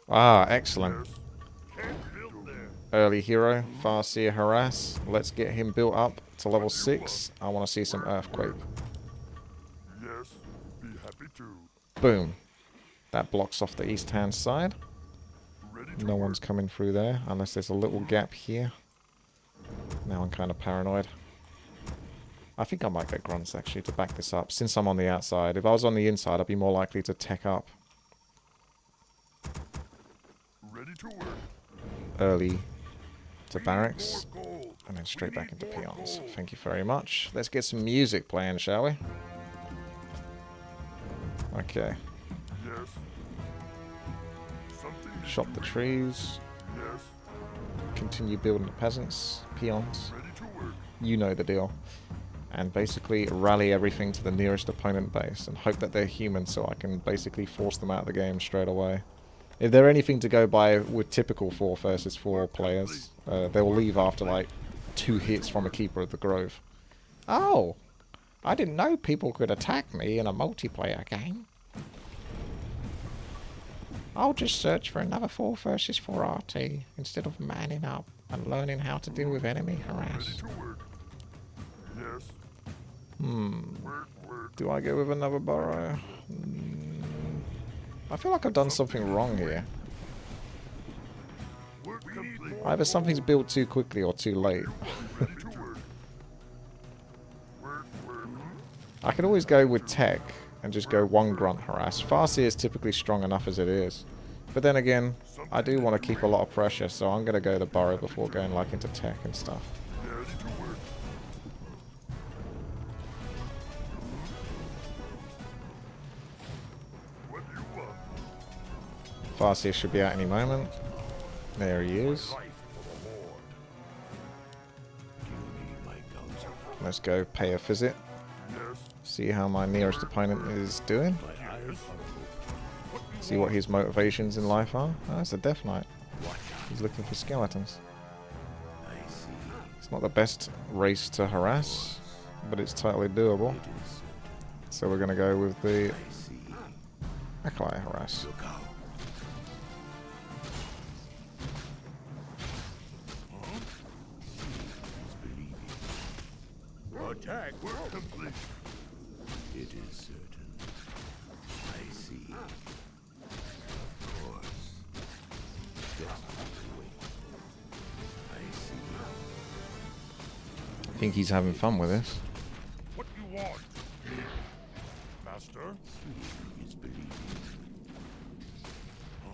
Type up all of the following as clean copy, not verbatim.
Ah, excellent. Early hero, Farseer Harass. Let's get him built up to level 6. I want to see some Earthquake. Yes, be happy to. Boom. That blocks off the east-hand side. Ready to No work. one's coming through there, unless there's a little gap here. Now I'm kind of paranoid. I think I might get grunts, actually, to back this up, since I'm on the outside. If I was on the inside, I'd be more likely to tech up Ready to work. early to We need barracks, more gold. and then straight We back need into more peons. gold. Thank you very much. Let's get some music playing, shall we? Okay. Yes. Something needs Chop to the be- trees. Yes. Continue building the peasants, peons. Ready to work. You know the deal. And basically rally everything to the nearest opponent base and hope that they're human so I can basically force them out of the game straight away. If they're anything to go by with typical 4 versus 4 players, they'll leave after like 2 hits from a Keeper of the Grove. Oh! I didn't know people could attack me in a multiplayer game. I'll just search for another 4 versus 4 RT instead of manning up and learning how to deal with enemy Ready harass. to work. Yes. Work, work. Do I go with another burrow? I feel like I've done something wrong here. Work complete. Either something's built too quickly or too late. Ready to work. Work, work. I could always go with tech and just go 1 grunt harass. Farseer is typically strong enough as it is. But then again, I do want to keep a lot of pressure, so I'm going to go the burrow before going like into tech and stuff. Ready to work. What do you want? Farseer should be out any moment. There he is. Life for the Lord. Do you need my counsel? Let's go pay a visit. Yes. See how my nearest opponent is doing. My eyes. What do you See what his motivations in life are. Oh, it's a Death Knight. He's looking for skeletons. I see. It's not the best race to harass, but it's totally doable. So we're going to go with the Acolyte harass. Look out. Attack. Work complete. It is certain. I see. Of course. Just wait. I see. I think he's having fun with this. What do you want? Master? Is believing.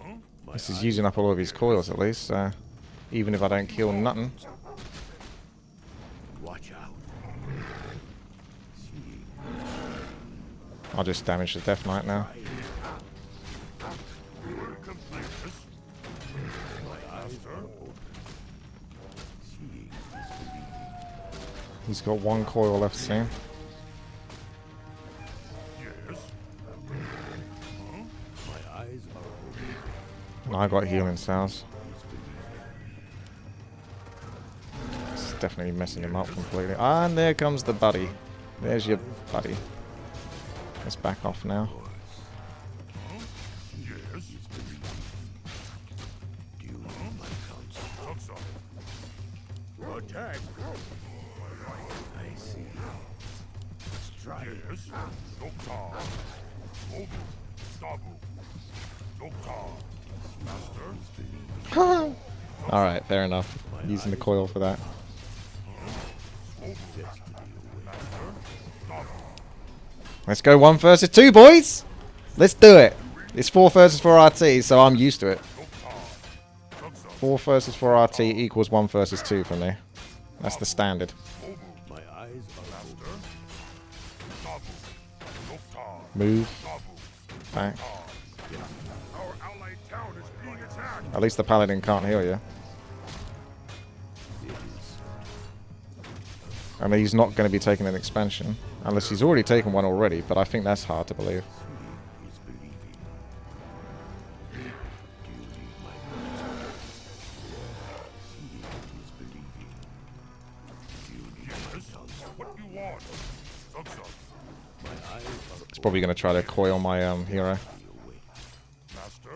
Huh? This is using up all of his coils at least, so even if I don't kill nothing. Watch out. I'll just damage the Death Knight now. Work complete. My eyes are open. Seeing is believing. He's got 1 coil left soon. Yes. Huh? My eyes are open. And I got healing cells. This is definitely messing him up completely. And there comes the buddy. There's your buddy. Let's back off now. Yes. Do you want my counsel? Attack. I see. Strike. Yes. Doktar. Mobu. Stabu. Doktar. Master. Alright, fair enough. Using the coil for that. Let's go 1 versus 2, boys! Let's do it! It's 4 versus 4 RT, so I'm used to it. 4 versus 4 RT equals 1 versus 2 for me. That's the standard. My eyes are open. Move. Back. Our allied town is being attacked. At least the paladin can't heal you. I mean, he's not going to be taking an expansion. Unless he's already taken one already, but I think that's hard to believe. Is believing. Do you need my counsel? Is believing. Do you need my counsel? What do you want? My eyes are He's probably going to try to coil my hero. Master?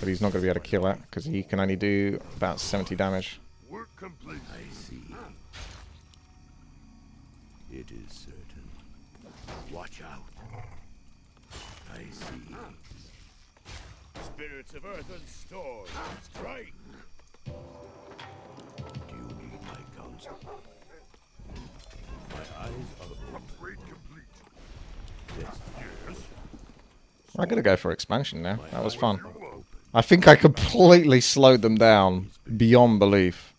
but he's not going to be able to kill it because he can only do about 70 damage. Work complete. I see. It is certain. Watch out. I see. Spirits of earth and stone, strike! Do you need my counsel? My eyes are open. Upgrade complete. Yes. Yes. I'm going to go for expansion now. That was fun. I think I completely slowed them down beyond belief.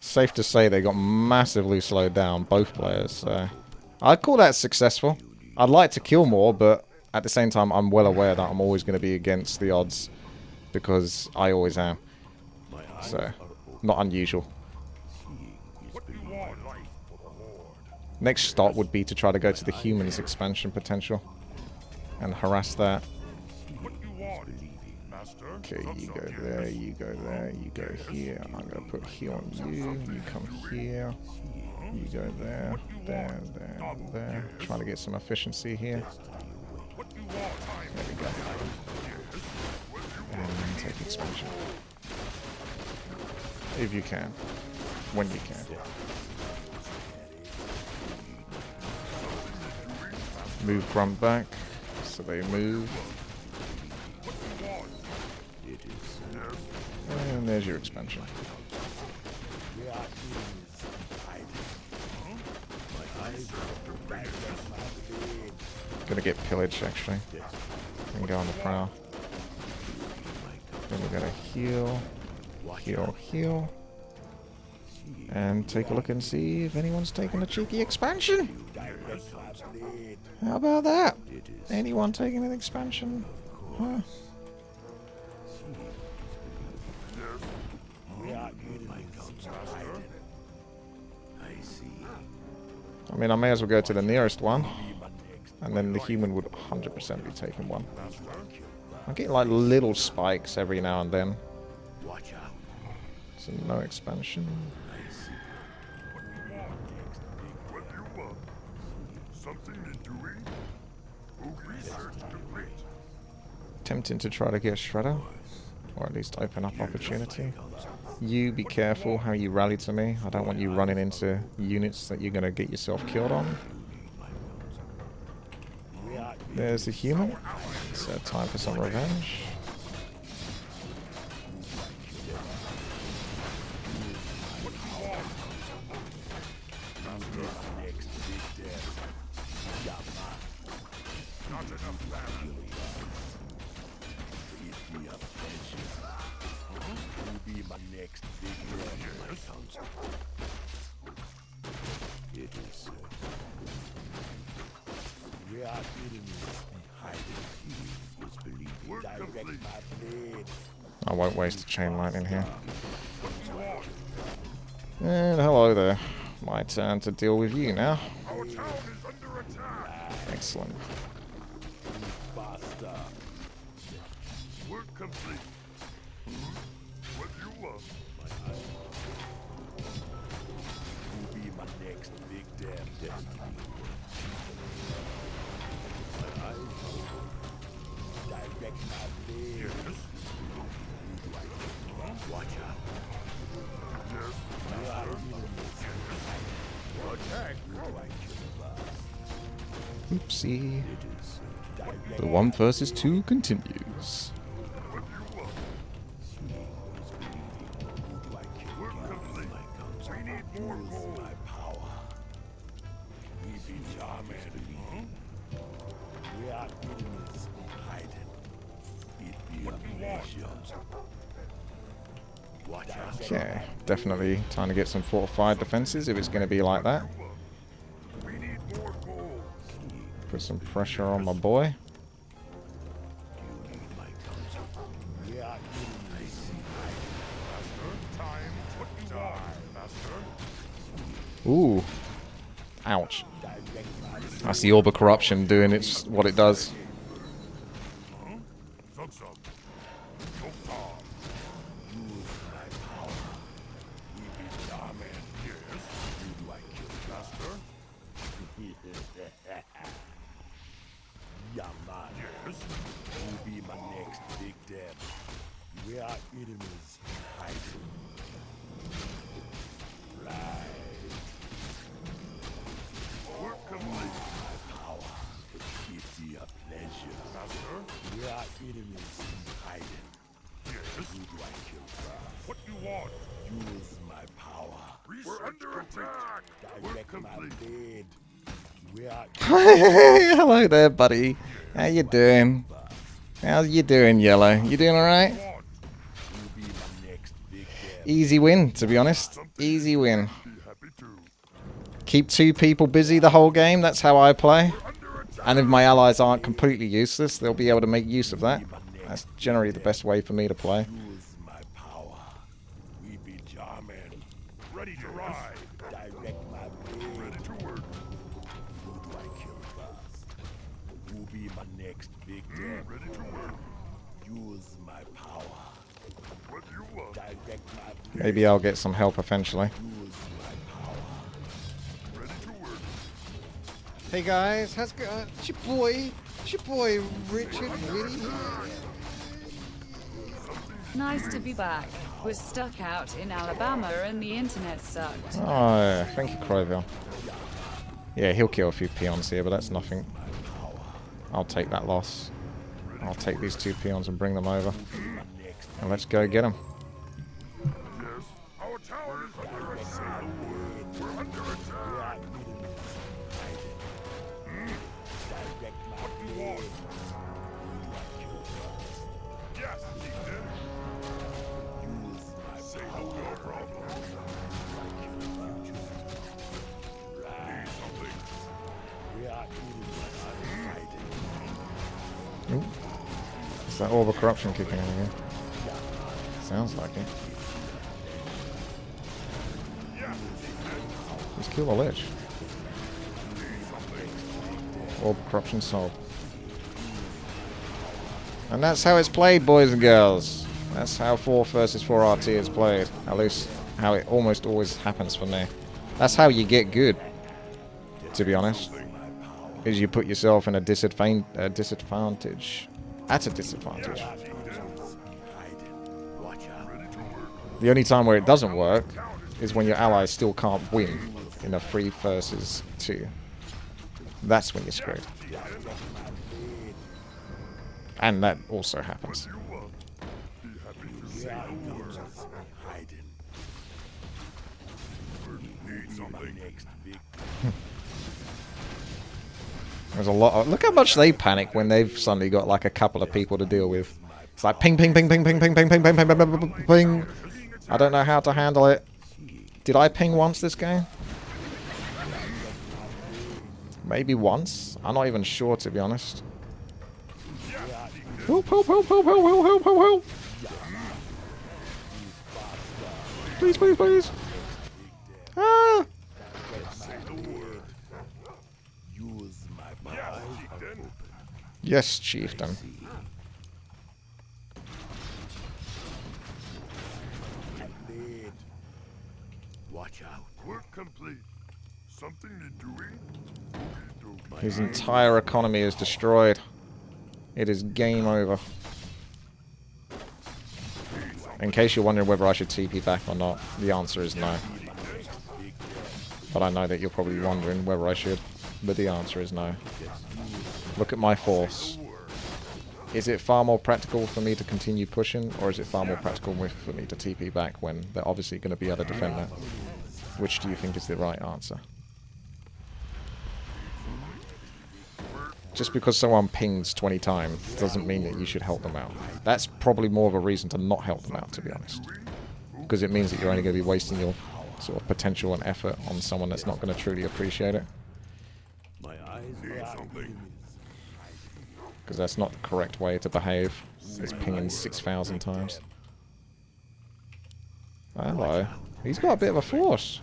Safe to say they got massively slowed down, both players. So I'd call that successful. I'd like to kill more, but at the same time, I'm well aware that I'm always going to be against the odds because I always am. So, not unusual. Next stop would be to try to go to the humans expansion potential and harass that. Okay, you go there, you go there, you go here. I'm going to put here on you, you come here, you go there, there, there, there. Trying to get some efficiency here. There we go. And take expansion. If you can. When you can. Move Grunt back, so they move. And there's your expansion. Gonna get pillaged actually. And go on the prowl. Then we're gonna heal, heal, heal. And take a look and see if anyone's taking a cheeky expansion. How about that? Anyone taking an expansion? Huh? I mean, I may as well go to the nearest one. And then the human would 100% be taking one. I'm getting like little spikes every now and then. So no expansion. Tempting to try to get Shredder. Or at least open up opportunity. You be careful how you rally to me. I don't want you running into units that you're going to get yourself killed on. There's the human. So time for some revenge. I won't waste a chain lightning here. And hello there. My turn to deal with you now. Excellent. Work complete. What do you want? Will be my next big damn destiny. My eyes direct my blade. Yes. Watch out. Yes. Oopsie. The 1 versus 2 continues. Okay, definitely time to get some fortified defenses if it's going to be like that. Put some pressure on my boy. Ooh. Ouch. That's the Orb of Corruption doing its what it does. them. We are enemies hiding. Right. Work complete. My power. It's your pleasure. Master? We are enemies hiding. Yes. Who do I kill first? What you want? Use my power. We're under attack. Direct my blade. We are Hello there, buddy. How you doing? How you doing, Yellow? You doing alright? Easy win, to be honest. Easy win. Keep 2 people busy the whole game, that's how I play. And if my allies aren't completely useless, they'll be able to make use of that. That's generally the best way for me to play. use my power. We be charming. Ready to ride. Direct my blade. Ready to work. Who do I kill first? Who be my next victim? Ready to work. Use my power. What do you want? Direct my blade. Maybe I'll get some help eventually. Use my power. Ready to work. Hey guys, how's it going? It's your boy Richard Whitty. Nice to be back. Was stuck out in Alabama and the internet sucked. Oh, thank you, Crowville. Yeah, he'll kill a few peons here, but that's nothing. I'll take that loss. I'll take these 2 peons and bring them over. And let's go get them. Yes. Our tower is under attack. We're under attack. What do you want? Yes, Chieftain. Use my say no problem. Need something. We are fighting. Ooh. Is that all the corruption kicking in again? Sounds like it. Just kill the lich. Orb corruption solved. And that's how it's played, boys and girls. That's how 4 versus 4 RT is played. At least how it almost always happens for me. That's how you get good, to be honest. Is you put yourself in a disadvantage. At a disadvantage. The only time where it doesn't work is when your allies still can't win in a 3 versus 2. That's when you're screwed. And that also happens. There's a lot of, look how much they panic when they've suddenly got like a couple of people to deal with. It's like ping ping ping ping ping ping ping ping ping ping ping ping ping. I don't know how to handle it. Did I ping once this game? Maybe once. I'm not even sure, to be honest. Help, help, help, help, help, help, help, help, help. Please, please, please. Ah! Yes, chieftain. Watch out. Work complete. Something you're doing? His entire economy is destroyed. It is game over. In case you're wondering whether I should TP back or not, the answer is no. But I know that you're probably wondering whether I should, but the answer is no. Look at my force. Is it far more practical for me to continue pushing, or is it far more practical for me to TP back when they're obviously going to be able to defend that? Which do you think is the right answer? Just because someone pings 20 times doesn't mean that you should help them out. That's probably more of a reason to not help them out, to be honest. Because it means that you're only going to be wasting your sort of potential and effort on someone that's not going to truly appreciate it. Because that's not the correct way to behave. It's pinging 6,000 times. Hello. He's got a bit of a force.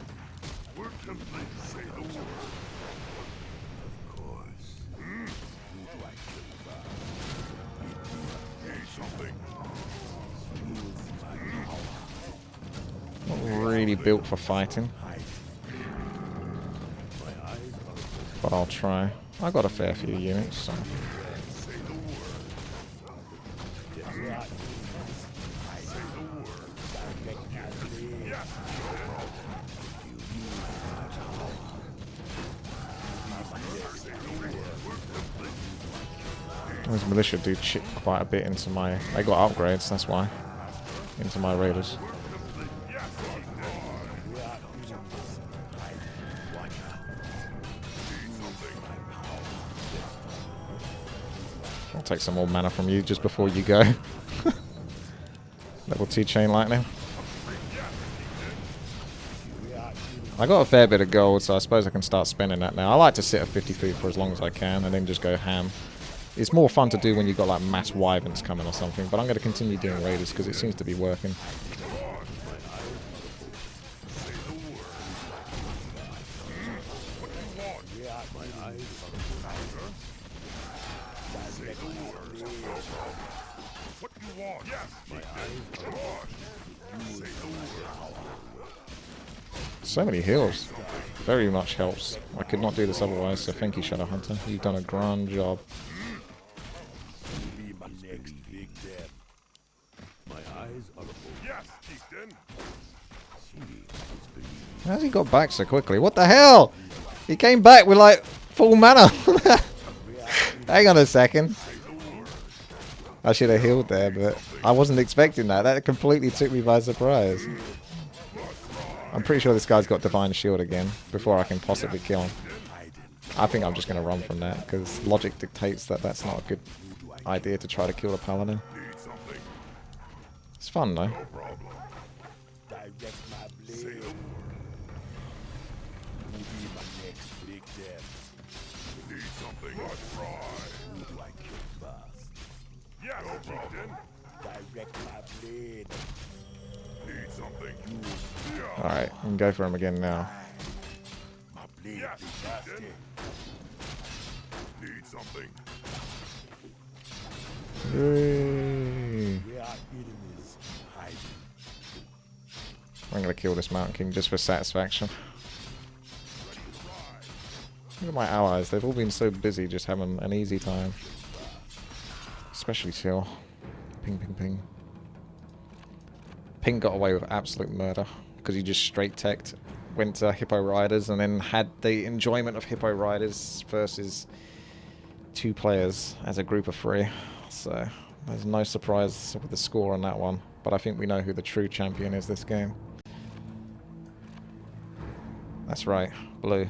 Not really built for fighting. But I'll try. I got a fair few units, so. Those militia do chip quite a bit into my... They got upgrades, that's why. Into my raiders. I'll take some more mana from you just before you go. Level 2 chain lightning. I got a fair bit of gold, so I suppose I can start spending that now. I like to sit at 53 for as long as I can and then just go ham. It's more fun to do when you've got like mass wyverns coming or something, but I'm going to continue doing raiders because it seems to be working. So many heals. Very much helps. I could not do this otherwise, so thank you, Shadowhunter. You've done a grand job. How's he got back so quickly? What the hell? He came back with like full mana. Hang on a second. I should have healed there, but I wasn't expecting that. That completely took me by surprise. I'm pretty sure this guy's got Divine Shield again before I can possibly kill him. I think I'm just going to run from that because logic dictates that that's not a good idea to try to kill a paladin. It's fun though. Alright, we can go for him again now. Yay. I'm gonna kill this Mountain King just for satisfaction. Look at my allies, they've all been so busy just having an easy time. Especially Till. Ping, ping, ping. Ping got away with absolute murder because he just straight teched, went to Hippo Riders, and then had the enjoyment of Hippo Riders versus 2 players as a group of 3. So there's no surprise with the score on that one. But I think we know who the true champion is this game. That's right, blue.